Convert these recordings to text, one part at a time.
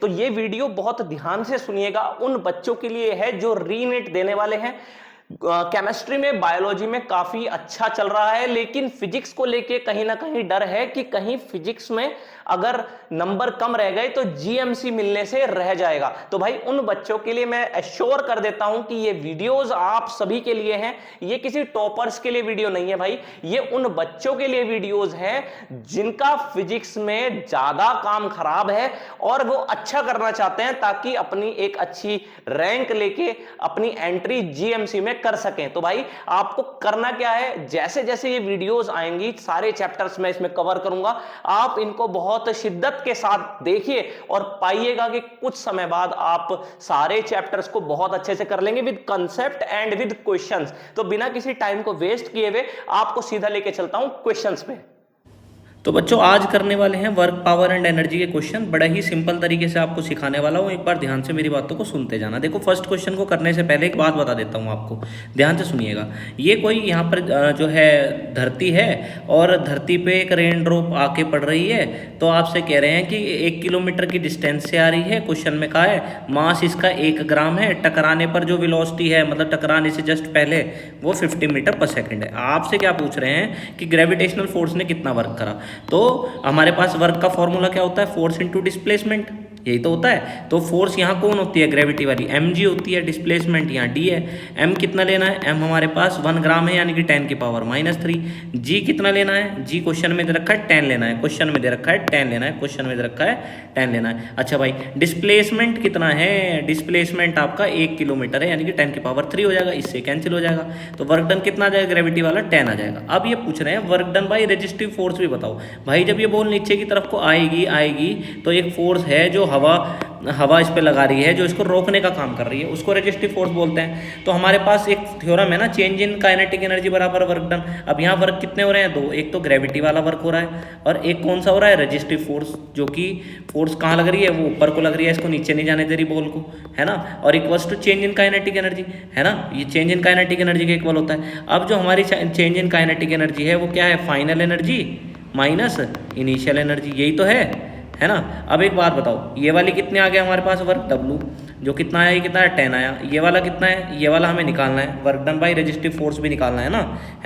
तो ये वीडियो बहुत ध्यान से सुनिएगा, उन बच्चों के लिए है जो रीनीट देने वाले हैं। केमिस्ट्री में, बायोलॉजी में काफी अच्छा चल रहा है, लेकिन फिजिक्स को लेके कहीं ना कहीं डर है कि कहीं फिजिक्स में अगर नंबर कम रह गए तो जीएमसी मिलने से रह जाएगा। तो भाई उन बच्चों के लिए मैं एश्योर कर देता हूं कि ये वीडियोस आप सभी के लिए हैं, ये किसी टॉपर्स के लिए वीडियो नहीं है भाई, ये उन बच्चों के लिए वीडियोस हैं जिनका फिजिक्स में ज्यादा काम खराब है और वो अच्छा करना चाहते हैं ताकि अपनी एक अच्छी रैंक लेके अपनी एंट्री जीएमसी में कर सकें। तो भाई आपको करना क्या है, जैसे जैसे ये वीडियोस आएंगी सारे चैप्टर्स मैं इसमें कवर करूंगा, आप इनको बहुत शिद्दत के साथ देखिए और पाइएगा कि कुछ समय बाद आप सारे चैप्टर्स को बहुत अच्छे से कर लेंगे with concept and with questions. तो बिना किसी टाइम को वेस्ट किए हुए आपको सीधा लेके चलता हूं क्वेश्चंस पे। तो बच्चों आज करने वाले हैं वर्क, पावर एंड एनर्जी के क्वेश्चन। बड़ा ही सिंपल तरीके से आपको सिखाने वाला हूँ, एक बार ध्यान से मेरी बातों को सुनते जाना। देखो फर्स्ट क्वेश्चन को करने से पहले एक बात बता देता हूँ आपको, ध्यान से सुनिएगा। ये कोई यहाँ पर जो है धरती है और धरती पे एक रेन ड्रॉप आके पड़ रही है, तो आपसे कह रहे हैं कि 1 किलोमीटर की डिस्टेंस से आ रही है। क्वेश्चन में कहा है मास इसका 1 ग्राम है, टकराने पर जो वेलोसिटी है, मतलब टकराने से जस्ट पहले, वो 50 मीटर पर सेकेंड है। आपसे क्या पूछ रहे हैं कि ग्रेविटेशनल फोर्स ने कितना वर्क करा। तो हमारे पास वर्क का फॉर्मूला क्या होता है, फोर्स इनटू डिस्प्लेसमेंट, यही तो होता है। तो फोर्स यहाँ कौन होती है, ग्रेविटी वाली, mg होती है, डिस्प्लेसमेंट यहाँ d है। m कितना लेना है, m हमारे पास 1 ग्राम है यानी कि 10 की पावर -3। g कितना लेना है, g क्वेश्चन में दे रखा है 10 लेना है, क्वेश्चन में दे रखा है 10 लेना है, क्वेश्चन में दे रखा है 10 लेना है। अच्छा भाई डिस्प्लेसमेंट कितना है, डिस्प्लेसमेंट आपका 1 किलोमीटर है यानी कि 10 की पावर 3 हो जाएगा, इससे कैंसिल हो जाएगा। तो वर्क डन कितना आ जाएगा, ग्रेविटी वाला 10 आ जाएगा। अब ये पूछ रहे हैं work done by resistive force भी बताओ। भाई जब ये बॉल नीचे की तरफ को आएगी तो एक फोर्स है जो हवा इस पे लगा रही है, जो इसको रोकने का काम कर रही है, उसको रेजिस्टिव फोर्स बोलते हैं। तो हमारे पास एक थ्योरम है ना, चेंज इन काइनेटिक एनर्जी बराबर वर्क डन। अब यहाँ वर्क कितने हो रहे हैं, 2, एक तो ग्रेविटी वाला वर्क हो रहा है और एक कौन सा हो रहा है, रेजिस्टिव फोर्स, जो कि फोर्स कहाँ लग रही है, वो ऊपर को लग रही है, इसको नीचे नहीं जाने दे रही बॉल को, है ना। और equals to change in kinetic energy, है ना, ये चेंज इन काइनेटिक एनर्जी के इक्वल होता है। अब जो हमारी चेंज इन काइनेटिक एनर्जी है वो क्या है, final energy minus initial energy, यही तो है ना। अब एक बात बताओ, ये वाली कितने आ गया हमारे पास वर्क W, जो कितना आया, ये कितना है 10 आया। ये वाला कितना है, ये वाला हमें निकालना है, work done by resistive force भी निकालना है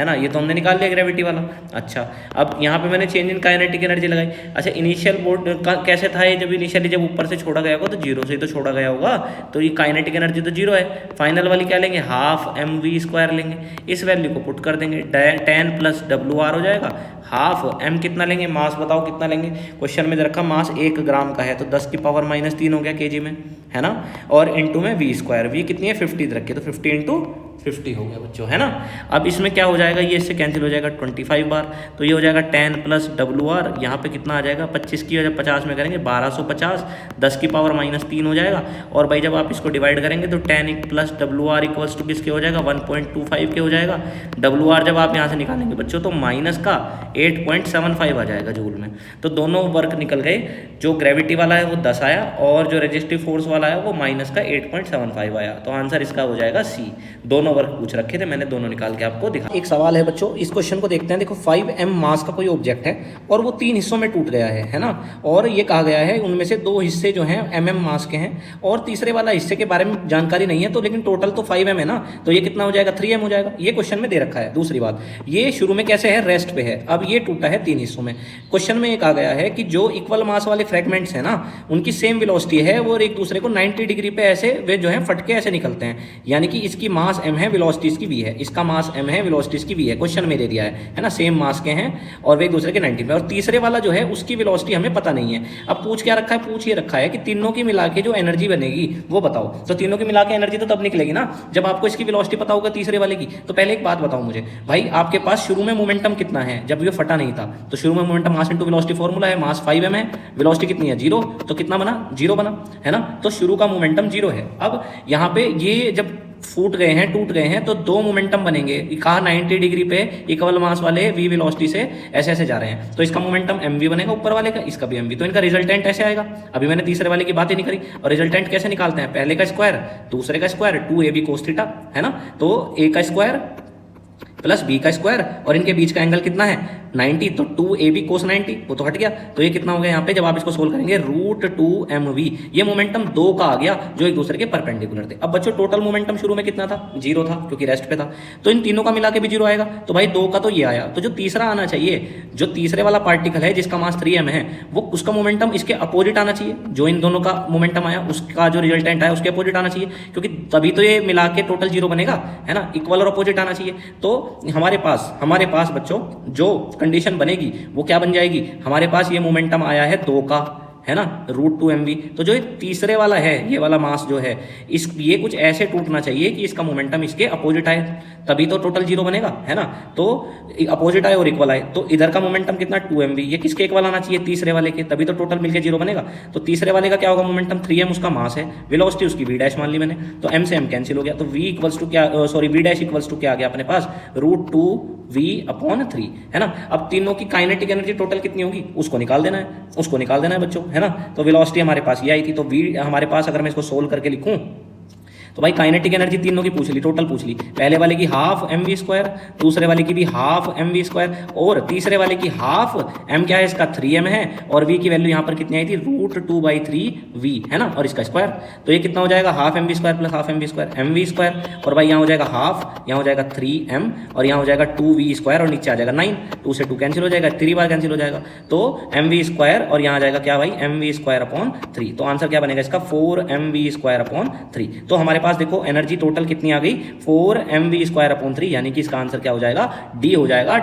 ना, ये तो हमने निकाल लिया ग्रेविटी वाला। अच्छा अब यहाँ पे मैंने चेंज इन काइनेटिक एनर्जी लगाई। अच्छा इनिशियल बोर्ड कैसे था ये, जब ऊपर से छोड़ा गया होगा तो 0 से ही तो छोड़ा गया होगा, तो ये काइनेटिक एनर्जी तो 0 है। फाइनल वाली क्या लेंगे, हाफ mv² लेंगे, इस वैल्यू को पुट कर देंगे, 10 प्लस WR हो जाएगा, हाफ m कितना लेंगे, मास बताओ कितना लेंगे। क्वेश्चन में रखा मास 1 ग्राम का है, तो 10 की पावर -3 हो गया kg में, है ना। और इंटू में v², v कितनी है 50 रखी, तो 50 इंटू 50 हो गया बच्चों, है ना। अब इसमें क्या हो जाएगा, ये इससे कैंसिल हो जाएगा 25 बार, तो ये हो जाएगा 10 प्लस WR, यहाँ पे कितना आ जाएगा 25 की वजह 50 में करेंगे 1250, 10 की पावर -3 हो जाएगा। और भाई जब आप इसको डिवाइड करेंगे तो 10 प्लस WR इक्वल्स टू किसके हो जाएगा, 1.25 के हो जाएगा। WR जब आप यहाँ से निकालेंगे बच्चों तो माइनस का 8.75 आ जाएगा जूल में। तो दोनों वर्क निकल गए, जो ग्रेविटी वाला है वो 10 आया और जो रेजिस्टिव फोर्स वाला है वो माइनस का 8.75 आया। तो आंसर इसका हो जाएगा C। दोनों वर्क पूछ रखे थे, मैंने दोनों निकाल के आपको दिखा। एक सवाल है बच्चों, इस क्वेश्चन को देखते हैं। देखो 5m मास का कोई ऑब्जेक्ट है और वो 3 हिस्सों में टूट गया है ना। और ये कहा गया है उनमें से 2 हिस्से जो हैं mm मास के हैं और तीसरे वाला हिस्से के बारे में जानकारी नहीं है, तो लेकिन टोटल तो 5m है ना, तो ये कितना हो जाएगा 3m हो जाएगा। ये क्वेश्चन में दे रखा है। दूसरी बात, ये शुरू में कैसे है, रेस्ट पे है, अब ये टूटा है 3 हिस्सों में। क्वेश्चन में ये कहा गया है कि जो इक्वल मास वाले फ्रेगमेंट्स है ना, उनकी सेम वेलोसिटी है और एक दूसरे को 90 डिग्री पे ऐसे वे जो है फटके ऐसे निकलते हैं, यानी कि इसकी मास m है, वेलोसिटी इसकी v है, इसका मास m है, वेलोसिटी इसकी v है। क्वेश्चन में दे दिया है ना, सेम मास के हैं और वे एक दूसरे के 90 में। और तीसरे वाला जो है उसकी वेलोसिटी हमें पता नहीं है। अब पूछ क्या रखा है, पूछ ये रखा है कि तीनों की मिला के जो एनर्जी बनेगी वो बताओ। तो तीनों की मिला के एनर्जी तो तब निकलेगी ना जब आपको इसकी वेलोसिटी पता होगा तीसरे वाले की। तो पहले एक बात बताओ मुझे भाई, आपके पास शुरू में मोमेंटम कितना है, जब ये फटा नहीं था तो शुरू में momentum mass into velocity formula है, मास 5m है, वेलोसिटी कितनी है 0, तो कितना बना 0 बना, है ना। तो शुरू का मोमेंटम 0 है। अब यहाँ पे ये जब फूट गए हैं, टूट गए हैं, तो 2 मोमेंटम बनेंगे। कहा 90 डिग्री पे इक्वल मास वाले v वेलोसिटी से ऐसे ऐसे जा रहे हैं, तो इसका मोमेंटम mv बनेगा ऊपर वाले का, इसका भी mv। तो इनका रिजल्टेंट ऐसे आएगा। अभी मैंने तीसरे वाले की बात ही नहीं करी। और रिजल्टेंट कैसे निकालते हैं, पहले का स्क्वायर दूसरे का स्क्वायर, 2ab cos थीटा, है ना। तो a का स्क्वायर प्लस b का स्क्वायर और इनके बीच का एंगल कितना है 90, तो 2ab cos 90 वो तो हट गया, तो ये कितना हो गया यहाँ पे जब आप इसको सोल्व करेंगे √2mv, ये मोमेंटम 2 का आ गया जो एक दूसरे के परपेंडिकुलर थे। अब बच्चों टोटल मोमेंटम शुरू में कितना था, 0 था क्योंकि रेस्ट पे था, तो इन तीनों का मिला के भी 0 आएगा, तो भाई 2 का तो ये आया, तो जो तीसरा आना चाहिए, जो तीसरे वाला पार्टिकल है जिसका मास 3m है, वो उसका मोमेंटम इसके अपोजिट आना चाहिए, जो इन दोनों का मोमेंटम आया उसका जो रिजल्टेंट आया उसके अपोजिट आना चाहिए, क्योंकि तभी तो ये मिला के टोटल 0 बनेगा, है ना, इक्वल और अपोजिट आना चाहिए। तो हमारे पास बच्चों जो कंडीशन बनेगी वो क्या बन जाएगी, हमारे पास ये मोमेंटम आया है 2 का, है ना, √2mv, तो जो तीसरे वाला है ये वाला मास जो है ये कुछ ऐसे टूटना चाहिए कि इसका मोमेंटम इसके अपोजिट आए, तभी तो टोटल 0 बनेगा, है ना, तो अपोजिट आए और इक्वल आए, तो इधर का मोमेंटम कितना 2mv, ये किसके इक्वल आना चाहिए, तीसरे वाले के, तभी तो टोटल मिलके 0 बनेगा। तो तीसरे वाले का क्या होगा मोमेंटम, 3m उसका मास है, वेलोसिटी उसकी v डैश मान ली मैंने, तो m से m कैंसिल हो गया, तो v इक्वल्स टू क्या, sorry v dash equals to क्या आ गया अपने पास, √2v/3, है ना। अब तीनों की काइनेटिक एनर्जी टोटल कितनी होगी उसको निकाल देना है बच्चों, है ना। तो वेलोसिटी हमारे पास ये आई थी, तो v हमारे पास अगर मैं इसको सोल्व करके लिखूं तो भाई काइनेटिक एनर्जी तीनों की पूछ ली, टोटल पूछ ली, पहले वाले की हाफ mv², दूसरे वाले की भी हाफ mv², और तीसरे वाले की हाफ m क्या है इसका 3m है, और v की वैल्यू यहाँ पर कितनी आई थी √2/3v, है ना, और इसका स्क्वायर, तो ये कितना हो जाएगा half mv² plus half mv², और भाई यहाँ हो जाएगा हाफ, यहाँ हो जाएगा 3m, और यहाँ हो जाएगा 2v², और नीचे आ जाएगा 9, 2 से 2 कैंसिल हो जाएगा, 3 बार कैंसिल हो जाएगा, तो mv², और यहाँ आ जाएगा क्या भाई mv²/3, तो आंसर क्या बनेगा इसका 4mv²/3। तो हमारे पास देखो एनर्जी टोटल कितनी आ गई 4mv²/3, यानी कि इसका आंसर क्या हो जाएगा, डी हो जाएगा।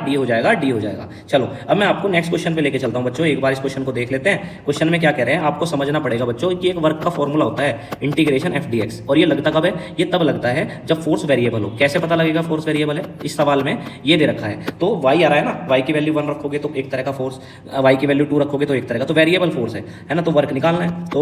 चलो अब मैं आपको नेक्स्ट क्वेश्चन पे लेके चलता हूं बच्चों, एक बार इस क्वेश्चन को देख लेते हैं। क्वेश्चन में क्या कह रहे हैं आपको समझना पड़ेगा बच्चों कि एक वर्क का फॉर्मूला होता है इंटीग्रेशन f/dx, और ये लगता कब है, ये तब लगता है जब फोर्स वेरिएबल हो। कैसे पता लगेगा फोर्स वेरिएबल है, इस सवाल में ये दे रखा है, तो y आ रहा है ना, y की वैल्यू 1 रखोगे तो एक तरह का फोर्स, y की वैल्यू 2 रखोगे तो एक तरह का, तो वेरिएबल फोर्स है ना, तो वर्क निकालना है, तो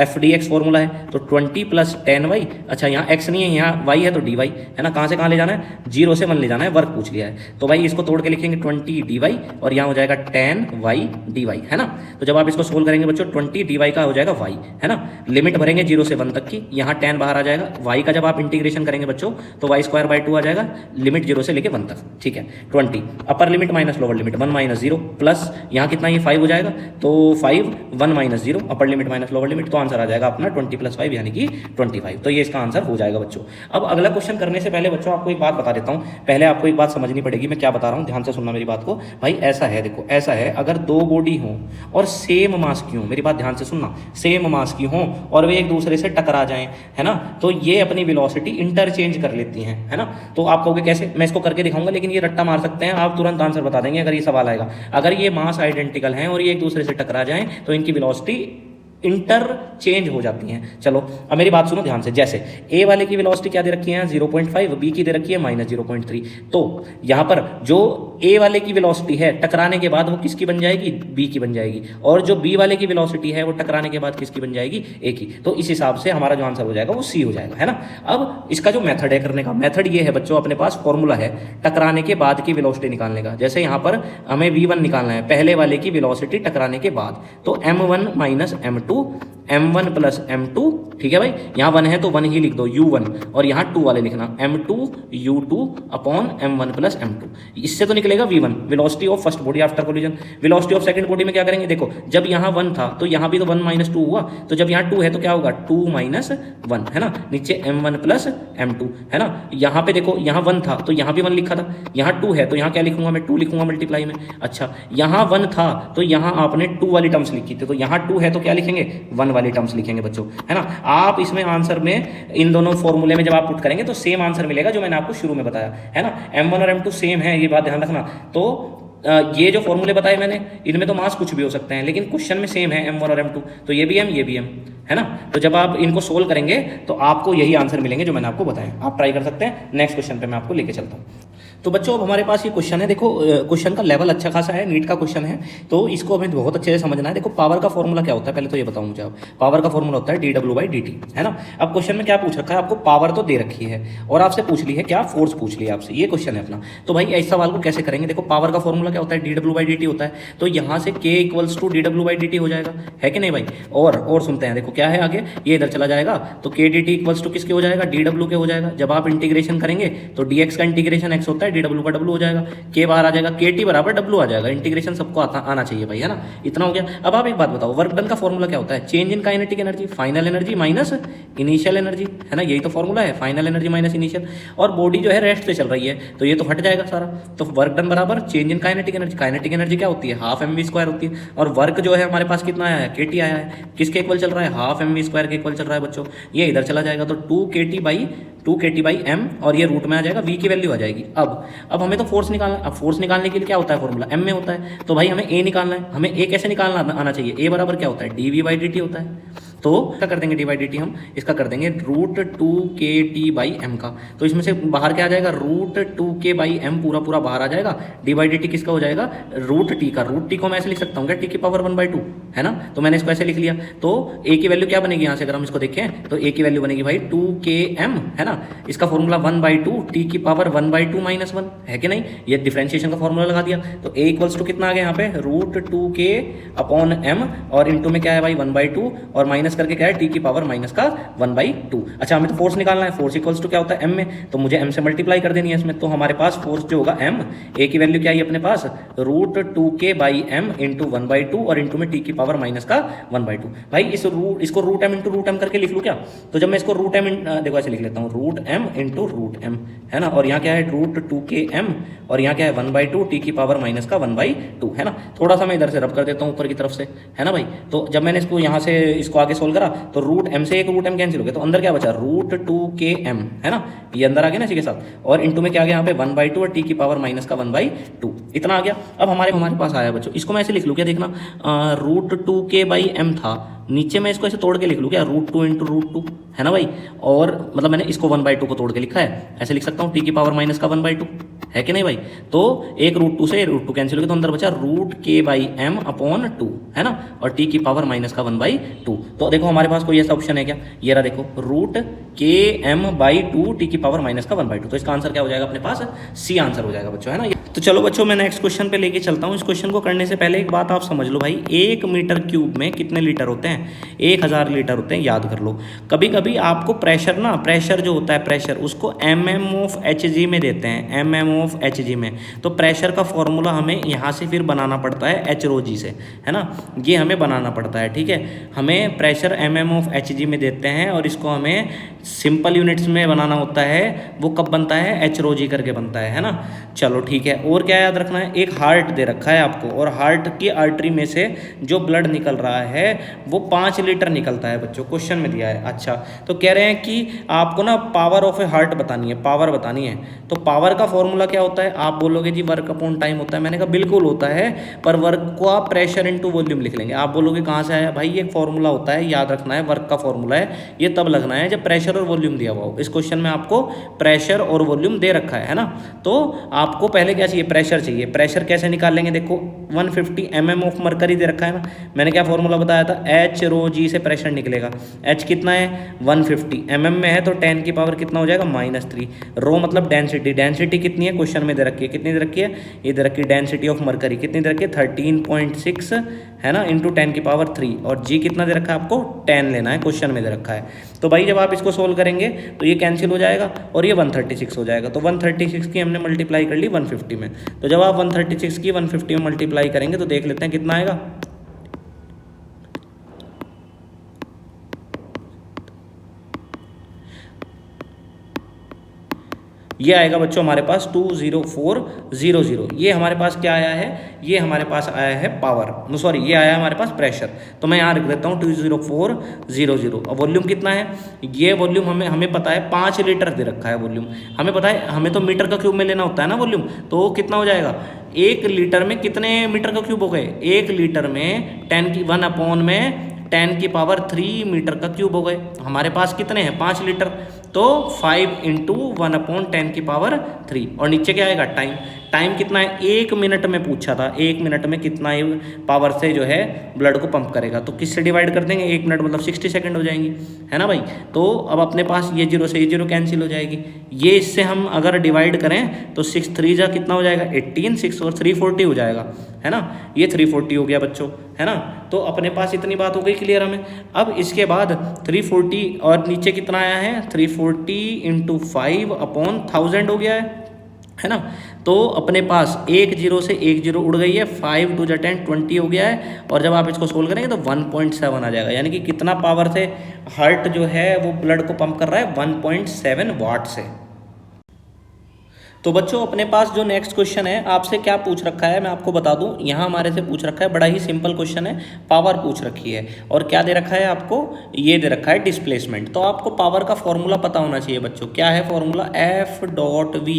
f/dx फॉर्मूला है, तो 20 + 10y, अच्छा यहाँ x नहीं है, यहाँ y है तो dy, है ना, कहाँ से कहाँ ले जाना है, 0 से 1 ले जाना है, वर्क पूछ लिया है, तो भाई इसको तोड़ के लिखेंगे 20 dy, और यहाँ हो जाएगा 10y dy, है ना। तो जब आप इसको सोल्व करेंगे बच्चों 20 dy का हो जाएगा y, है ना, लिमिट भरेंगे 0 से 1 तक की, यहाँ 10 बाहर आ जाएगा, y का जब आप इंटीग्रेशन करेंगे बच्चों तो y²/2 आ जाएगा, लिमिट 0 से लेके 1 तक, ठीक है, 20 upper limit minus lower limit 1 - 0 plus यहाँ कितना ये 5 हो जाएगा, तो 5 1 - 0 upper limit minus lower limit, तो आंसर आ जाएगा अपना 20 + 5 यानी कि 25, तो ये इसका आंसर हो जाएगा बच्चों। अब अगला क्वेश्चन करने से पहले बच्चों आपको एक बात बता देता हूँ, पहले आपको एक बात समझनी पड़ेगी, मैं क्या बता रहा हूँ ध्यान से सुनना मेरी बात को भाई। ऐसा है देखो, ऐसा है अगर 2 बॉडी हों और सेम मास की हों, मेरी बात ध्यान से सुनना, सेम मास की हों और वे एक दूसरे से टकरा जाएं, है ना, तो ये अपनी वेलोसिटी इंटरचेंज कर लेती हैं, है ना। तो आप कहोगे कैसे, मैं इसको करके दिखाऊंगा, लेकिन ये रट्टा मार सकते हैं आप, तुरंत आंसर बता देंगे अगर ये सवाल आएगा। अगर ये मास आइडेंटिकल हैं और ये एक दूसरे से टकरा जाएं तो इनकी वेलोसिटी इंटरचेंज हो जाती हैं। चलो अब मेरी बात सुनो ध्यान से, जैसे ए वाले की वेलोसिटी क्या दे रखी है 0.5, बी की दे रखी है -0.3, तो यहाँ पर जो ए वाले की वेलोसिटी है टकराने के बाद वो किसकी बन जाएगी, बी की बन जाएगी, और जो बी वाले की वेलोसिटी है वो टकराने के बाद किसकी बन जाएगी, ए की। तो इस हिसाब से हमारा जो आंसर हो जाएगा वो सी हो जाएगा, है ना। अब इसका जो मेथड है करने का, मेथड ये है बच्चों, अपने पास फॉर्मूला है टकराने के बाद की वेलोसिटी निकालने का। जैसे यहाँ पर हमें v1 निकालना है, पहले वाले की वेलोसिटी टकराने के बाद, तो m1 - m2 m1 + m2, ठीक है भाई, यहाँ 1 है तो 1 ही लिख दो u1, और यहाँ 2 वाले लिखना m2 u2/m1 + m2, इससे तो निकलेगा v1 velocity of first body after collision. Velocity of second body में क्या करेंगे, देखो जब यहाँ 1 था तो यहाँ भी तो 1 - 2 हुआ, तो जब यहाँ 2 है तो क्या होगा 2 - 1, है ना, नीचे m1 + m2, है ना। यहाँ पे देखो यहाँ 1 था तो यहाँ भी 1 लिखा था, यहाँ 2 है तो यहाँ क्या लिखूंगा मैं 2 लिखूंगा मल्टीप्लाई में। अच्छा यहाँ 1 था तो यहाँ आपने 2 वाली टर्म्स लिखी थी, तो यहाँ 2 है तो क्या लिखेंगे 1 वाली टर्म्स लिखेंगे बच्चों, है ना। आप इसमें आंसर में इन दोनों फॉर्मूले में जब आप पुट करेंगे तो सेम आंसर मिलेगा जो मैंने आपको शुरू में बताया, है ना। m1 और m2 सेम है, ये बात ध्यान रखना। तो ये जो फॉर्मूले बताए मैंने इनमें तो मास कुछ भी हो सकते हैं, लेकिन क्वेश्चन में सेम है m1 और m2, तो ये भी m ये भी m, है ना। तो जब आप इनको सोल्व करेंगे तो आपको यही आंसर मिलेंगे जो मैंने आपको बताया। आप ट्राई कर सकते हैं। नेक्स्ट क्वेश्चन पे मैं आपको लेके चलता हूँ। तो बच्चों अब हमारे पास ये क्वेश्चन है, देखो क्वेश्चन का लेवल अच्छा खासा है, नीट का क्वेश्चन है, तो इसको हमें बहुत अच्छे से समझना है। देखो पावर का फॉर्मूला क्या होता है पहले तो ये बताऊं मुझे। अब पावर का फॉर्मूला होता है dw/dt, है ना। अब क्वेश्चन में क्या पूछ रखा है, आपको पावर तो दे रखी है और आपसे पूछ ली है क्या, फोर्स पूछ लिया आपसे, ये क्वेश्चन है अपना। तो भाई इस सवाल को कैसे करेंगे, देखो पावर का फॉर्मूला क्या होता है dw/dt होता है, तो यहाँ से k = dw/dt हो जाएगा, है कि नहीं भाई। और सुनते हैं देखो क्या है आगे, ये इधर चला जाएगा तो के डी टी इक्वल्स टू किसके हो जाएगा, डी डब्ल्यू के हो जाएगा। जब आप इंटीग्रेशन करेंगे तो डी एक्स का इंटीग्रेशन एक्स होता है, डी डब्ल्यू का डब्ल्यू हो जाएगा, के बाहर आ जाएगा, के टी बराबर डब्ल्यू आ जाएगा। इंटीग्रेशन सबको आना चाहिए भाई, है ना। इतना हो गया। अब आप एक बात बताओ, वर्क डन का फॉर्मूला क्या होता है, change in kinetic energy, final energy minus initial energy, है ना, यही तो फॉर्मूला है, फाइनल एनर्जी माइनस इनिशियल। और बॉडी जो है रेस्ट पे चल रही है तो ये तो हट जाएगा सारा। तो वर्क डन बराबर change in kinetic energy, kinetic energy क्या होती है, हाफ एम वी स्क्वायर होती है। और वर्क जो है हमारे पास कितना आया है, के टी आया है, किसके इक्वल चल रहा है, हाफ एम वी स्क्वायर के इक्वल चल रहा है बच्चों। ये इधर चला जाएगा तो 2 KT बाई एम, और ये रूट में आ जाएगा, वी की वैल्यू आ जाएगी। अब हमें तो फोर्स निकालना है। अब फोर्स निकालने के लिए क्या होता है फॉर्मूला, एम में होता है। तो भाई हमें ए निकालना है, हमें ए कैसे निकालना आना चाहिए, ए बराबर क्या होता है, D V by D T होता है। तो क्या कर देंगे, डी बाई डी टी हम इसका कर देंगे रूट 2 KT बाई एम का। तो इसमें से बाहर क्या आ जाएगा, रूट 2K बाई एम पूरा बाहर आ जाएगा। डी बाई डी टी किसका हो जाएगा, रूट टी का। रूट टी को मैं ऐसे लिख सकता हूँ क्या, टी की पावर 1/2, है ना। तो मैंने इसको ऐसे लिख लिया। तो ए की वैल्यू क्या बनेगी यहाँ से, अगर हम इसको देखें तो ए की वैल्यू बनेगी भाई 2KM, है ना। इसका फॉर्मूला 1/2 टी की पावर 1/2 माइनस 1 है कि नहीं। ये डिफरेंशिएशन का फॉर्मूला लगा दिया। तो ए इक्वल्स टू कितना आ गया यहाँ पे, रूट 2K अपॉन एम, और इंटू में क्या है भाई 1/2, और माइनस करके क्या है टी की पावर माइनस का 1/2। अच्छा, हमें तो फोर्स निकालना है, फोर्स इक्वल्स टू क्या होता है, एम में, तो मुझे एम से मल्टीप्लाई कर देनी है इसमें। तो हमारे पास फोर्स जो होगा एम, ए की वैल्यू क्या है अपने पास, root 2K by M into 1/2, और इंटू में टी की पावर माइनस का 1/2। भाई इसको root M into root M करके लिख लूँ क्या। तो जब मैं इसको रूट एम देखो ऐसे लिख लेता हूँ, root M into root M, है ना। और यहाँ क्या है रूट 2KM, और यहाँ क्या है 1/2 टी की पावर माइनस का 1/2, है ना। थोड़ा सा मैं इधर से रब कर देता हूँ ऊपर की तरफ से, है ना भाई। तो जब मैंने इसको यहाँ से इसको आगे सोल्व करा तो रूट एम से एक रूट एम कैंसिल हो गया, तो अंदर क्या बचा, रूट 2KM, है ना, ये अंदर आ गया ना इसी के साथ, और इंटू में क्या आ गया यहाँ पे 1/2 और टी की पावर माइनस का 1/2, इतना आ गया। अब हमारे पास आया बच्चों, इसको मैं ऐसे लिख लूँ क्या, देखना रूट 2K बाई एम था, नीचे मैं इसको ऐसे तोड़ के लिख लूँ क्या, रूट 2 इंटू रूट 2, है ना भाई। और मतलब मैंने इसको 1/2 को तोड़ के लिखा है, ऐसे लिख सकता हूँ टी की पावर माइनस का 1/2, है कि नहीं भाई। तो एक रूट 2 से रूट 2 कैंसिल हो गया, तो अंदर बचा root K by M upon 2, है ना, और टी की पावर माइनस का 1/2। तो देखो हमारे पास कोई ऐसा ऑप्शन है क्या, ये रहा देखो, रूट KM बाई 2 टी की पावर माइनस का 1/2। तो इसका आंसर क्या हो जाएगा अपने पास, सी आंसर हो जाएगा बच्चों, है ना। तो चलो बच्चों मैं नेक्स्ट क्वेश्चन पे लेके चलता हूँ। इस क्वेश्चन को करने से पहले एक बात आप समझ लो भाई, 1 मीटर क्यूब में कितने लीटर होते हैं, 1000 लीटर होते हैं, याद कर लो। कभी कभी आपको प्रेशर जो होता है प्रेशर, उसको mm/Hg में देते हैं, mm/Hg में। तो प्रेशर का फॉर्मूला हमें यहाँ से फिर बनाना पड़ता है h/ρg से, है ना, ये हमें बनाना पड़ता है, ठीक है। हमें प्रेशर mm/Hg में देते हैं, और इसको हमें सिंपल यूनिट्स में बनाना होता है। वो कब बनता है, h/ρg करके बनता है ना। चलो ठीक है, और क्या याद रखना है, एक हार्ट दे रखा है आपको, और हार्ट की आर्टरी में से जो ब्लड निकल रहा है वो 5 लीटर निकलता है बच्चों, क्वेश्चन में दिया है। अच्छा, तो कह रहे हैं कि आपको ना पावर ऑफ ए हार्ट बतानी है, पावर बतानी है। तो पावर का फॉर्मूला क्या होता है, आप बोलोगे जी वर्क अपॉन टाइम होता है, मैंने कहा बिल्कुल होता है, पर वर्क को आप प्रेशर इनटू वॉल्यूम लिख लेंगे। आप बोलोगे कहाँ से आया, भाई ये फॉर्मूला होता है, याद रखना है, वर्क का फॉर्मूला है, ये तब लगना है जब प्रेशर और वॉल्यूम दिया हुआ हो। इस क्वेश्चन में आपको प्रेशर और वॉल्यूम दे रखा है ना। तो आपको पहले क्या चाहिए, प्रेशर चाहिए। प्रेशर कैसे निकाल लेंगे, देखो 150 mm ऑफ मरकरी दे रखा है ना, मैंने क्या फॉर्मूला बताया था, h/ρg से प्रेशर निकलेगा। h कितना है 150, mm में है तो 10 की पावर कितना हो जाएगा -3। रो मतलब डेंसिटी, डेंसिटी कितनी है क्वेश्चन में दे रखी है, कितनी दे रखी है, ये दे रखी है डेंसिटी ऑफ मरकरी, कितनी दे रखी है 13.6, है ना, इंटू 10 की पावर 3, और g कितना दे रखा है आपको 10 लेना है, क्वेश्चन में दे रखा है। तो भाई जब आप इसको सोल्व करेंगे तो ये कैंसिल हो जाएगा और ये 136 हो जाएगा। तो 136 की हमने मल्टीप्लाई कर ली 150 में। तो जब आप 136 की 150 में मल्टीप्लाई करेंगे तो देख लेते हैं कितना आएगा। ये आएगा बच्चों हमारे पास 20400। ये हमारे पास क्या आया है, ये हमारे पास आया है पावर, सॉरी ये आया है हमारे पास प्रेशर। तो मैं यहाँ लिख देता हूँ 20400। अब वॉल्यूम कितना है, ये वॉल्यूम हमें पता है 5 लीटर दे रखा है वॉल्यूम, हमें पता है, हमें तो मीटर का क्यूब में लेना होता है ना वॉल्यूम। तो कितना हो जाएगा, 1 लीटर में कितने मीटर का क्यूब हो गए, 1 लीटर में 10 की पावर 3 मीटर का क्यूब हो गए। हमारे पास कितने हैं 5 लीटर, तो 5 इंटू 1/10⁻³ और नीचे क्या आएगा टाइम। टाइम कितना है, 1 मिनट में पूछा था, 1 मिनट में कितना पावर से जो है ब्लड को पंप करेगा। तो किससे डिवाइड कर देंगे, 1 मिनट मतलब 60 सेकंड हो जाएंगी, है ना भाई। तो अब अपने पास ये 0 से ये 0 कैंसिल हो जाएगी। ये इससे हम अगर डिवाइड करें तो 6 3 जा कितना हो जाएगा 18, 6 और 3 40 हो जाएगा, है ना। ये 340 हो गया बच्चों, है ना। तो अपने पास इतनी बात हो गई क्लियर हमें। अब इसके बाद 340 और नीचे कितना आया है 340 इंटू 5/1000 हो गया है ना। तो अपने पास 1 0 से 1 0 उड़ गई है, 5 2 10 20 हो गया है। और जब आप इसको सोल्व करेंगे तो 1.7 आ जाएगा, यानी कि कितना पावर से हार्ट जो है वो ब्लड को पंप कर रहा है 1.7 वाट से। तो बच्चों अपने पास जो नेक्स्ट क्वेश्चन है आपसे क्या पूछ रखा है मैं आपको बता दूं। यहाँ हमारे से पूछ रखा है, बड़ा ही सिंपल क्वेश्चन है, पावर पूछ रखी है और क्या दे रखा है आपको, ये दे रखा है डिस्प्लेसमेंट। तो आपको पावर का फॉर्मूला पता होना चाहिए बच्चों। क्या है फॉर्मूला, F.V,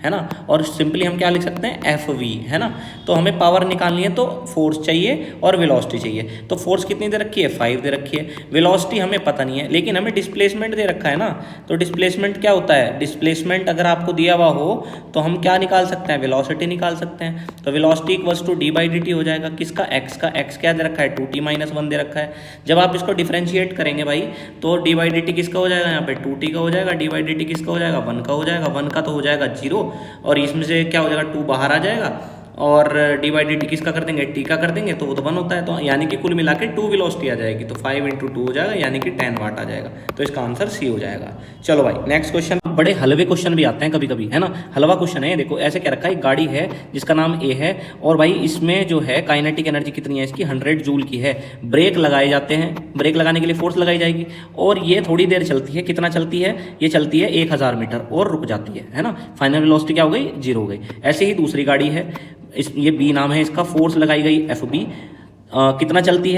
है ना। और सिंपली हम क्या लिख सकते हैं FV, है ना। तो हमें पावर निकालनी है तो फोर्स चाहिए और वेलोसिटी चाहिए। तो फोर्स कितनी दे रखी है 5 दे रखी है, वेलोसिटी हमें पता नहीं है, लेकिन हमें डिस्प्लेसमेंट दे रखा है ना। तो डिस्प्लेसमेंट क्या होता है, डिस्प्लेसमेंट अगर आपको दिया हुआ हो तो हम क्या निकाल सकते हैं, वेलोसिटी निकाल सकते हैं। तो वेलोसिटी इक्वल्स टू d/dt हो जाएगा, किसका, x का। x क्या दे रखा है 2t - 1 दे रखा है। जब आप इसको डिफरेंशिएट करेंगे भाई तो d/dt किसका हो जाएगा, यहाँ पे 2t का हो जाएगा, d/dt किसका हो जाएगा 1 का हो जाएगा, 1 का तो हो जाएगा 0 और इसमें से क्या हो जाएगा 2 बाहर आ जाएगा और d/dt किसका कर देंगे t का कर देंगे तो वो तो 1 होता है। तो यानी कि कुल मिला के 2 वेलोसिटी आ जाएगी, तो 5 × 2 हो जाएगा यानी कि 10 वाट आ जाएगा। तो इसका आंसर C हो जाएगा। चलो भाई नेक्स्ट क्वेश्चन। बड़े हलवे क्वेश्चन भी आते हैं कभी कभी, है ना। हलवा क्वेश्चन है, देखो ऐसे क्या रखा है, एक गाड़ी है जिसका नाम A है और भाई इसमें जो है काइनेटिक एनर्जी कितनी है इसकी 100 जूल की है। ब्रेक लगाए जाते हैं, ब्रेक लगाने के लिए फोर्स लगाई जाएगी और ये थोड़ी देर चलती है। कितना चलती है, ये चलती है 1000 मीटर और रुक जाती है ना। फाइनल वेलोसिटी क्या हो गई 0 हो गई। ऐसे ही दूसरी गाड़ी है, ये B नाम है इसका, फोर्स लगाई गई FB, कितना चलती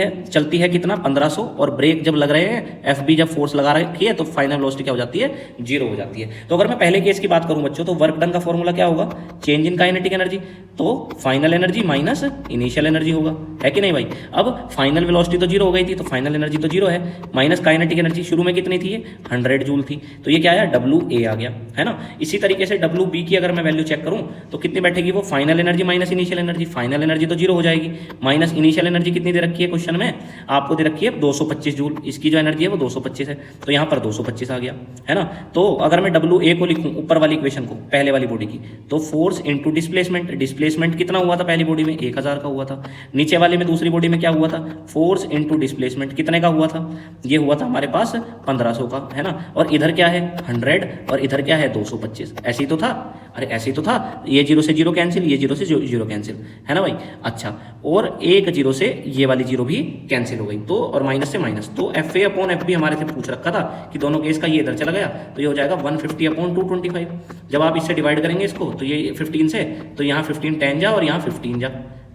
है कितना 1500 और ब्रेक जब लग रहे हैं FB जब फोर्स लगा रखी है तो फाइनल वेलोसिटी क्या हो जाती है 0 हो जाती है। तो अगर मैं पहले केस की बात करूं बच्चों तो वर्क डन का फॉर्मूला क्या होगा, चेंज इन काइनेटिक एनर्जी, तो final energy minus initial energy होगा, है कि नहीं भाई। अब फाइनल वेलोसिटी तो 0 हो गई थी तो फाइनल एनर्जी तो 0 है, माइनस काइनेटिक एनर्जी शुरू में कितनी थी 100 जूल थी, तो ये क्या आया WA आ गया, है ना। इसी तरीके से WB की अगर मैं वैल्यू चेक करूं तो कितनी बैठेगी, वो final energy minus initial energy, final energy तो 0 हो जाएगी, माइनस इनिशियल एनर्जी कितनी दे रखी है क्वेश्चन में, आपको दे रखी है 225 जूल, इसकी जो एनर्जी है वो 225 है, तो यहाँ पर 225 आ गया, है ना। तो अगर मैं WA को लिखूं ऊपर वाली इक्वेशन को पहले वाली बॉडी की, तो फोर्स इंटू डिस्प्लेसमेंट, डिस्प्लेसमेंट कितना हुआ था पहली बॉडी में 1000 का हुआ था, नीचे वाले में दूसरी बॉडी में क्या हुआ था, फोर्स इंटू डिस्प्लेसमेंट कितने का हुआ था, ये हुआ था हमारे पास 1500 का, है ना। और इधर क्या है 100 और इधर क्या है 225, ऐसे ही तो था, अरे ऐसे ही तो था, ये 0 से 0 कैंसिल, ये 0 से 0 कैंसिल, है ना भाई। अच्छा, और एक 0 से ये वाली 0 भी कैंसिल हो गई, तो और माइनस से माइनस, तो FA/FB हमारे से पूछ रखा था कि दोनों केस का ये इधर चला गया, तो ये हो जाएगा 150/225। जब आप इससे डिवाइड करेंगे इसको तो ये 15 से, तो यहाँ 15 10 जा और यहाँ 15 जा,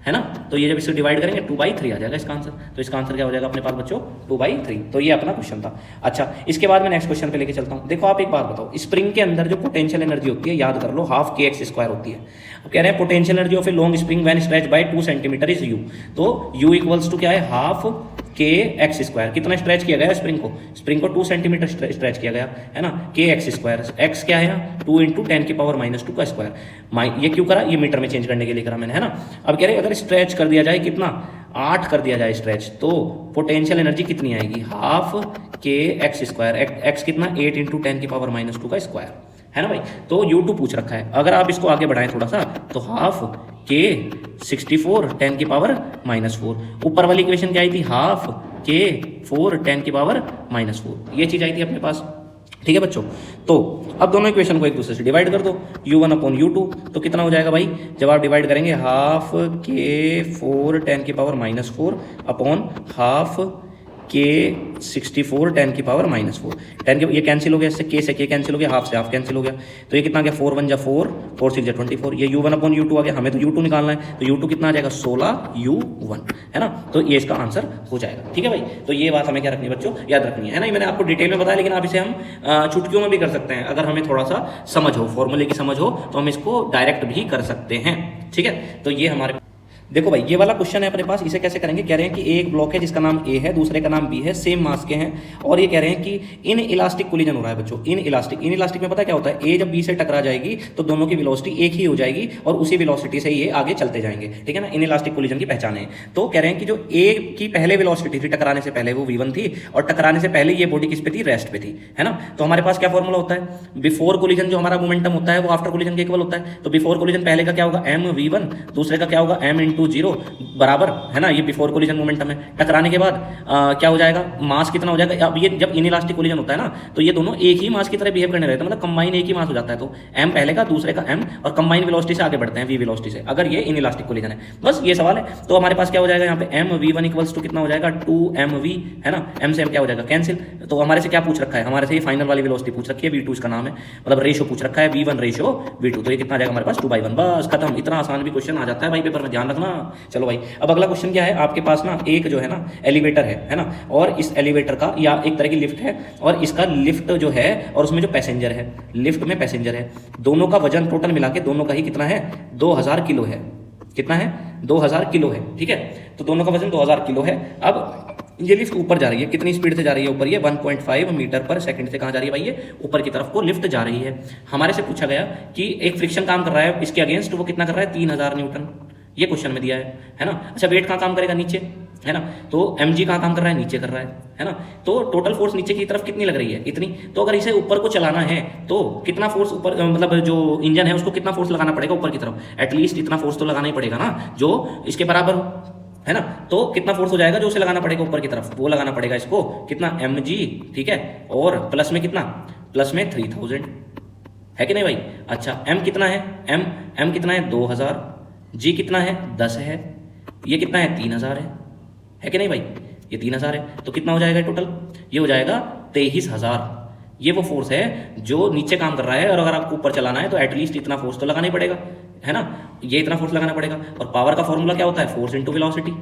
है ना। तो ये जब इसको डिवाइड करेंगे 2/3 आ जाएगा इसका आंसर। तो इसका आंसर क्या हो जाएगा अपने पास बच्चों 2/3। तो ये अपना क्वेश्चन था। अच्छा, इसके बाद मैं नेक्स्ट क्वेश्चन पे लेके चलता हूँ। देखो आप एक बात बताओ, स्प्रिंग के अंदर जो पोटेंशियल एनर्जी होती है याद कर लो 12 kx² होती है। अब कह रहे हैं potential energy of a long spring when stretched by 2 centimetre is U। तो U इक्वल्स टू क्या है 12 kx²। कितना स्ट्रेच किया गया स्प्रिंग को 2 सेंटीमीटर स्ट्रेच किया गया, है ना। kx², x क्या है 2 × 10⁻² का स्क्वायर। ये क्यों करा, ये मीटर में चेंज करने के लिए करा मैंने, है ना। अब कह रहे अगर स्ट्रेच कर दिया जाए कितना 8 कर दिया जाए स्ट्रेच, तो पोटेंशियल एनर्जी कितनी आएगी 12 kx², x कितना 8 × 10⁻² का स्क्वायर, है ना भाई। तो U2 पूछ रखा है। अगर आप इसको आगे बढ़ाएं थोड़ा सा तो 12 k 64 10⁻⁴। ऊपर वाली इक्वेशन क्या आई थी 12 k 4 10⁻⁴, ये चीज आई थी अपने पास, ठीक है बच्चों। तो अब दोनों इक्वेशन को एक दूसरे से डिवाइड कर दो, U1/U2, तो कितना हो जाएगा भाई, जब आप डिवाइड करेंगे 12 k 4 10⁻⁴ अपॉन 12 k 64 10⁻⁴, 10 के ये कैंसिल हो गया, इससे k से k कैंसिल हो गया, हाफ से हाफ कैंसिल हो गया, तो ये कितना आ गया 4 × 1 = 4, 4 × 6 = 24। ये U1/U2 आ गया, हमें तो U2 निकालना है, तो U2 कितना आ जाएगा 16U1, है ना। तो ये इसका आंसर हो जाएगा, ठीक है भाई। तो ये बात हमें क्या रखनी है बच्चों, याद रखनी है ना। ये मैंने आपको डिटेल में बताया, लेकिन आप इसे हम चुटकियों में भी कर सकते हैं। अगर हमें थोड़ा सा समझ हो, फॉर्मूले की समझ हो, तो हम इसको डायरेक्ट भी कर सकते हैं, ठीक है। तो ये हमारे देखो भाई ये वाला क्वेश्चन है अपने पास, इसे कैसे करेंगे, कह रहे हैं कि एक ब्लॉक है जिसका नाम ए है, दूसरे का नाम बी है, सेम मास के हैं, और ये कह रहे हैं कि इन इलास्टिक कोलिजन हो रहा है बच्चों। इन इलास्टिक में पता क्या होता है, ए जब बी से टकरा जाएगी तो दोनों की वेलोसिटी एक ही हो जाएगी और उसी वेलोसिटी से ये आगे चलते जाएंगे, ठीक है ना। इन इलास्टिक कोलिजन की पहचान है। तो कह रहे हैं कि जो ए की पहले वेलोसिटी थी टकराने से पहले वो v1 थी, और टकराने से पहले ये बॉडी किस पे थी, रेस्ट पे थी, है ना। तो हमारे पास क्या फॉर्मूला होता है, बिफोर कोलिजन जो हमारा मोमेंटम होता है वो आफ्टर कोलिजन के इक्वल होता है। तो बिफोर कोलिजन पहले का क्या होगा, m v1, दूसरे का क्या होगा m × 0 बराबर, है ना, ये बिफोर कोलिजन मोमेंटम है। टकराने के बाद क्या हो जाएगा, मास कितना हो जाएगा। अब ये जब इनइलास्टिक कोलिजन होता है ना तो ये दोनों एक ही मास की तरह बिहेव करने रहते हैं, मतलब कंबाइन एक ही मास हो जाता है। तो m पहले का, दूसरे का m, और कंबाइन वेलोसिटी से आगे बढ़ते हैं v वेलोसिटी से, अगर ये इनइलास्टिक कोलिजन है। बस ये सवाल है। तो हमारे पास क्या हो जाएगा यहाँ पे, m v1 इक्वल्स टू कितना हो जाएगा, 2mv, है ना। m से m क्या हो जाएगा, कैंसिल। तो हमारे से क्या पूछ रखा है, हमारे से ये फाइनल वाली वेलोसिटी पूछ रखी है, v2 इसका नाम है, मतलब रेशो पूछ रखा है v1 रेशो v2। तो ये कितना आ जाएगा हमारे पास, 2/1। बस खत्म। इतना आसान भी क्वेश्चन आ जाता है भाई पेपर में, ध्यान रखना। चलो भाई अब अगला क्वेश्चन क्या है, आपके पास ना एक जो है ना एलिवेटर है ना, और इस एलिवेटर का या एक तरह की लिफ्ट है, और इसका लिफ्ट जो है और उसमें जो पैसेंजर है, लिफ्ट में पैसेंजर है, दोनों का वजन टोटल मिला के दोनों का ही कितना है, 2000 किलो है। कितना है, 2000 किलो है, ठीक है। तो दोनों का वजन 2000 किलो है। अब ये लिफ्ट ऊपर जा रही है, कितनी स्पीड से जा रही है ऊपर, ये 1.5 मीटर पर सेकंड से कहाँ जा रही है भाई, ये ऊपर की तरफ को लिफ्ट जा रही है। हमारे से पूछा गया कि एक फ्रिक्शन काम कर रहा है इसके अगेंस्ट, वो कितना कर रहा है, 3000 न्यूटन, ये क्वेश्चन में दिया है ना। अच्छा वेट कहाँ काम करेगा, नीचे, है ना। तो mg कहाँ काम कर रहा है, नीचे कर रहा है ना। तो टोटल फोर्स नीचे की तरफ कितनी लग रही है, इतनी। तो अगर इसे ऊपर को चलाना है तो कितना फोर्स ऊपर, मतलब जो इंजन है उसको कितना फोर्स लगाना पड़ेगा ऊपर की तरफ, एटलीस्ट इतना फोर्स तो लगाना ही पड़ेगा ना जो इसके बराबर हो, है ना। तो कितना फोर्स हो जाएगा जो उसे लगाना पड़ेगा ऊपर की तरफ, वो लगाना पड़ेगा इसको कितना, mg, ठीक है, और प्लस में कितना, प्लस में 3000, है कि नहीं भाई। अच्छा m कितना है, m कितना है, 2000, g कितना है, 10 है, ये कितना है, 3000 है कि नहीं भाई, ये 3000 है। तो कितना हो जाएगा टोटल, ये हो जाएगा 23000। ये वो फोर्स है जो नीचे काम कर रहा है, और अगर आपको ऊपर चलाना है तो एटलीस्ट इतना फोर्स तो लगाना ही पड़ेगा, है ना, ये इतना फोर्स लगाना पड़ेगा। और पावर का फॉर्मूला क्या होता है, फोर्स इंटू वेलोसिटी,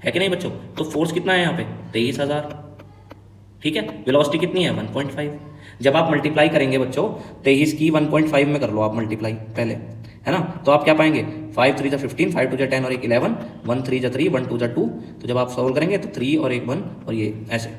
है कि नहीं बच्चों। तो फोर्स कितना है यहाँ पे, 23000, ठीक है। वेलोसिटी कितनी है, 1.5। जब आप मल्टीप्लाई करेंगे बच्चों 23 की 1.5 में कर लो आप मल्टीप्लाई पहले, है ना। तो आप क्या पाएंगे, 5 3 15, 5 2 10 और 1 11, 1 3 3, 1 2 2। तो जब आप सॉल्व करेंगे तो 3 और 1 1 और ये ऐसे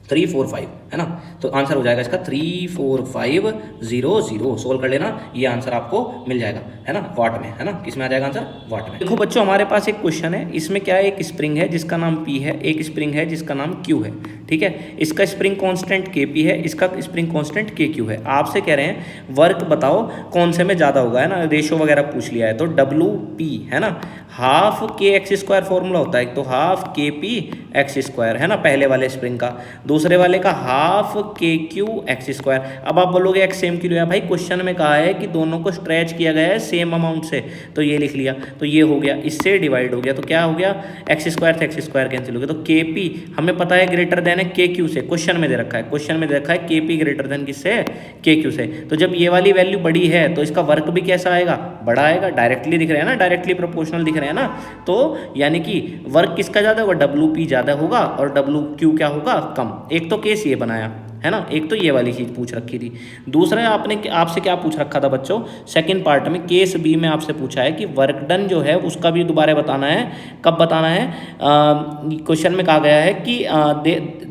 3 4 5, है ना। तो आंसर हो जाएगा इसका 3 4 5 0 0। सोल्व कर लेना, ये आंसर आपको मिल जाएगा, है ना, वाट में, है ना। किस में आ जाएगा आंसर, वाट में। देखो बच्चों हमारे पास एक क्वेश्चन है, इसमें क्या है, एक स्प्रिंग है जिसका नाम P है, एक स्प्रिंग है जिसका नाम Q है, ठीक है। इसका स्प्रिंग कांस्टेंट Kp है, इसका स्प्रिंग कांस्टेंट Kq है। आपसे कह रहे हैं वर्क बताओ कौन से में ज़्यादा होगा, है ना, रेशो वगैरह पूछ लिया है। तो WP, है ना, हाफ kx² फॉर्मूला होता है, तो हाफ kpx², है ना, पहले वाले स्प्रिंग का। दूसरे वाले का हाफ kqx²। अब आप बोलोगे एक्स सेम क्यों लिया भाई, क्वेश्चन में कहा है कि दोनों को स्ट्रेच किया गया है सेम अमाउंट से, तो ये लिख लिया, तो ये हो गया, इससे डिवाइड हो गया, तो क्या हो गया, x² से x² कैंसिल हो गया। तो kp हमें पता है ग्रेटर देन है kq से, क्वेश्चन में दे रखा है, क्वेश्चन में दे रखा है kp ग्रेटर देन किससे, kq से। तो जब ये वाली वैल्यू बड़ी है तो इसका वर्क भी कैसा आएगा, बड़ा आएगा। डायरेक्टली दिख रहे हैं ना, डायरेक्टली प्रोपोर्शनल दिख रहे हैं ना, तो यानी कि वर्क किसका ज़्यादा होगा, WP ज़्यादा होगा और WQ क्या होगा, कम। एक तो केस ये बनाया, है ना, एक तो ये वाली चीज़ पूछ रखी थी। दूसरा आपने आपसे क्या पूछ रखा था बच्चों, सेकंड पार्ट में केस बी में आपसे पूछा है कि वर्क डन जो है उसका भी दोबारा बताना है। कब बताना है, क्वेश्चन में कहा गया है कि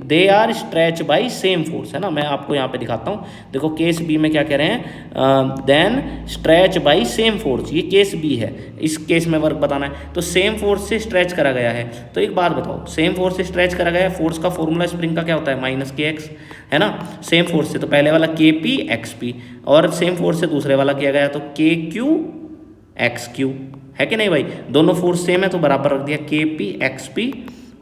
they are stretch by same force, है ना। मैं आपको यहाँ पे दिखाता हूँ, देखो केस बी में क्या कह रहे हैं, then stretch by same force, ये केस बी है, इस केस में वर्क बताना है। तो सेम फोर्स से स्ट्रेच करा गया है, तो एक बात बताओ, सेम फोर्स से स्ट्रेच करा गया है, फोर्स का फॉर्मूला स्प्रिंग का क्या होता है, -kx, है ना। सेम फोर्स से तो पहले वाला kp xp, और सेम फोर्स से दूसरे वाला किया गया तो kq xq, है कि नहीं भाई। दोनों फोर्स सेम है तो बराबर रख दिया kp xp,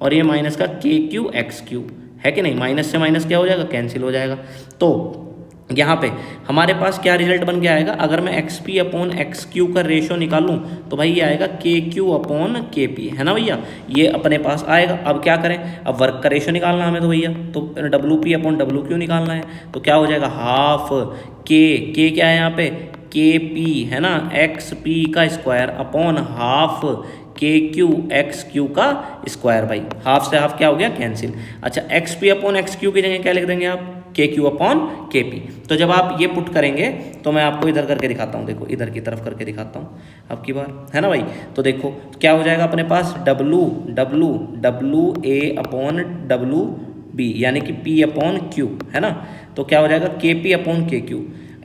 और ये माइनस का kq xq, है कि नहीं। माइनस से माइनस क्या हो जाएगा, कैंसिल हो जाएगा। तो यहाँ पे हमारे पास क्या रिजल्ट बन के आएगा, अगर मैं xp/xq का रेशियो निकालूं तो भाई ये आएगा kq/kp, है ना भैया, ये अपने पास आएगा। अब क्या करें, अब वर्क का रेशियो निकालना हमें तो भैया, तो WP/WQ निकालना है। तो क्या हो जाएगा, हाफ k क्या है यहाँ पे, kp, है ना, xp का स्क्वायर अपॉन हाफ kq/xq का स्क्वायर। भाई हाफ से हाफ क्या हो गया, कैंसिल। अच्छा xp/xq की जगह क्या लिख देंगे आप, के क्यू अपॉन के पी। तो जब आप ये पुट करेंगे तो मैं आपको इधर करके दिखाता हूँ, देखो इधर की तरफ करके दिखाता हूँ अब की बार, है ना भाई। तो देखो क्या हो जाएगा अपने पास, W A upon W B यानी कि पी अपॉन क्यू, है ना। तो क्या हो जाएगा के पी अपॉन के क्यू,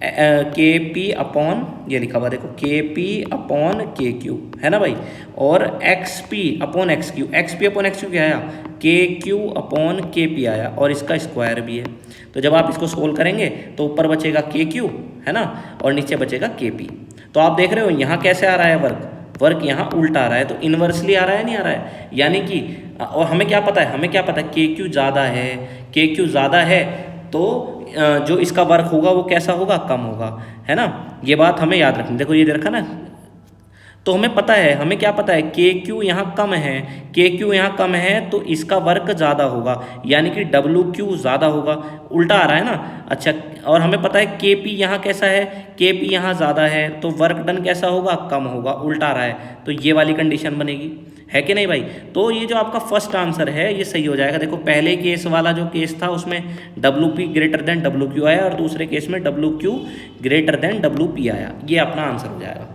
के पी अपॉन ये लिखा हुआ देखो के पी अपॉन के क्यू, है ना भाई। और x P upon x Q, x P upon x Q क्या आया, के क्यू अपॉन के पी आया, और इसका स्क्वायर भी है। तो जब आप इसको सोल्व करेंगे तो ऊपर बचेगा के क्यू, है ना, और नीचे बचेगा के पी। तो आप देख रहे हो यहाँ कैसे आ रहा है वर्क यहाँ उल्टा आ रहा है, तो इन्वर्सली आ रहा है, नहीं आ रहा है, यानी कि और हमें क्या पता है, के क्यू ज़्यादा है, के क्यू ज़्यादा है तो जो इसका वर्क होगा वो कैसा होगा, कम होगा, है ना। ये बात हमें याद रखनी, देखो ये देखा ना। तो हमें पता है, हमें क्या पता है, के क्यू यहाँ कम है, के क्यू यहाँ कम है तो इसका वर्क ज़्यादा होगा, यानी कि डब्ल्यू क्यू ज़्यादा होगा, उल्टा आ रहा है ना। अच्छा, और हमें पता है के पी यहाँ कैसा है, के पी यहाँ ज़्यादा है तो वर्क डन कैसा होगा, कम होगा, उल्टा आ रहा है, तो ये वाली कंडीशन बनेगी, है कि नहीं भाई। तो ये जो आपका फर्स्ट आंसर है ये सही हो जाएगा। देखो पहले केस वाला जो केस था उसमें W P greater than W Q आया, और दूसरे केस में W Q greater than W P आया, ये अपना आंसर हो जाएगा।